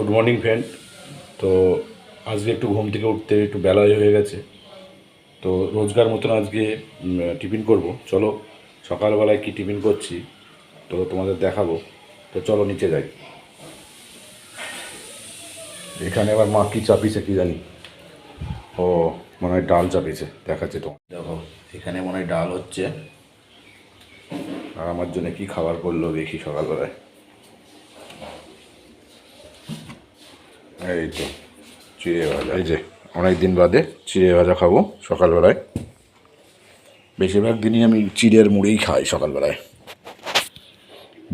Good morning friend. তো আজকে একটু ঘুম থেকে উঠতে একটু বেলায় হয়ে গেছে। তো রোজগার মতন আজকে টিফিন করব। চলো সকালবেলায় কি টিফিন করছি তো তোমাদের দেখাবো। তো চলো নিচে যাই। এখানে আবার মা কী চাপিয়েছে কি জানি। ও মনে হয় ডাল চাপিয়েছে, দেখাচ্ছে তো। দেখো এখানে মনে হয় ডাল হচ্ছে, আর আমার জন্য কি খাবার করলো দেখি সকালবেলায়। এই তো চিড়ে ভাজা, এই যে অনেক দিন বাদে চিড়ে ভাজা খাবো সকালবেলায়। বেশিরভাগ দিনই আমি চিড়ের মুড়িই খাই সকালবেলায়,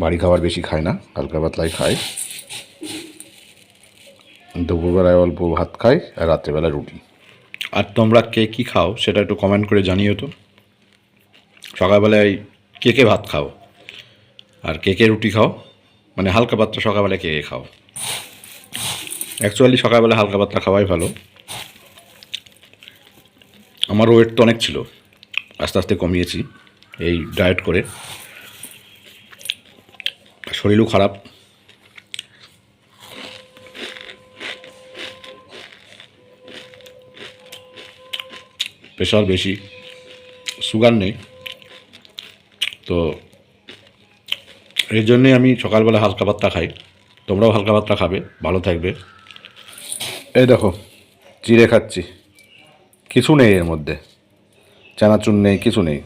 বাড়ি খাবার বেশি খাই না, হালকা পাতলাই খাই। দুপুরবেলায় অল্প ভাত খাই আর রাত্রেবেলায় রুটি। আর তোমরা কে কী খাও সেটা একটু কমেন্ট করে জানিও তো। সকালবেলায় কে কে ভাত খাও আর কে কে রুটি খাও, মানে হালকা পাতলা সকালবেলায় কে কে খাও। অ্যাকচুয়ালি সকালবেলা হালকা পাতলা খাওয়াই ভালো। আমার ওয়েট তো অনেক ছিল, আস্তে আস্তে কমিয়েছি এই ডায়েট করে। শরীরও খারাপ, প্রেশার বেশি, সুগার নেই, তো এই জন্যে আমি সকালবেলা হালকা পাতলা খাই। তোমরাও হালকা পাতলা খাবে, ভালো থাকবে। এই দেখো চিড়ে খাচ্ছি, কিছু নেই এর মধ্যে, চানাচুর নেই, কিছু নেই।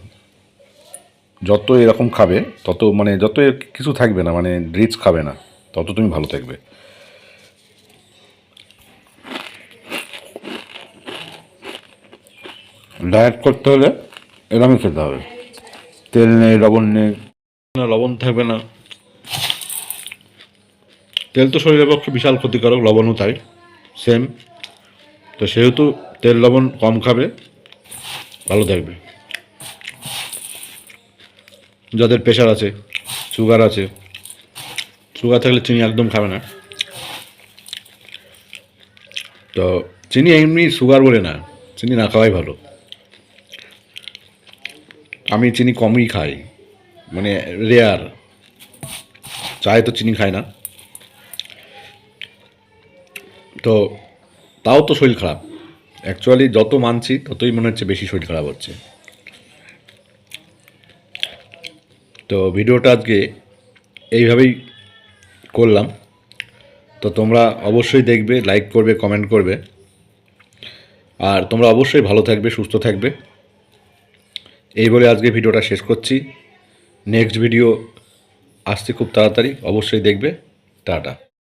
যত এরকম খাবে তত মানে যত কিছু থাকবে না, মানে রিচ খাবে না, তত তুমি ভালো থাকবে। ডায়েট করতে হলে এরকমই খেতে হবে। তেল নেই, লবণ নেই, না লবণ থাকবে না। তেল তো শরীরের পক্ষে বিশাল ক্ষতিকারক, লবণও তাই সেম। তো সেহেতু তেল লবণ কম খাবে, ভালো থাকবে। যাদের প্রেশার আছে, সুগার আছে, সুগার থাকলে চিনি একদম খাবে না। তো চিনি এমনি সুগার বলে না, চিনি না খাওয়াই ভালো। আমি চিনি কমই খাই, মানে রেয়ার। চায়ে তো চিনি খাই না, তো তাও তো শরীর খারাপ। অ্যাকচুয়ালি যত মানছি ততই মনে হচ্ছে বেশি শরীর খারাপ হচ্ছে। তো ভিডিওটা আজকে এইভাবেই করলাম। তো তোমরা অবশ্যই দেখবে, লাইক করবে, কমেন্ট করবে, আর তোমরা অবশ্যই ভালো থাকবে, সুস্থ থাকবে। এই বলে আজকে ভিডিওটা শেষ করছি। নেক্সট ভিডিও আসছে খুব তাড়াতাড়ি, অবশ্যই দেখবে। টাটা।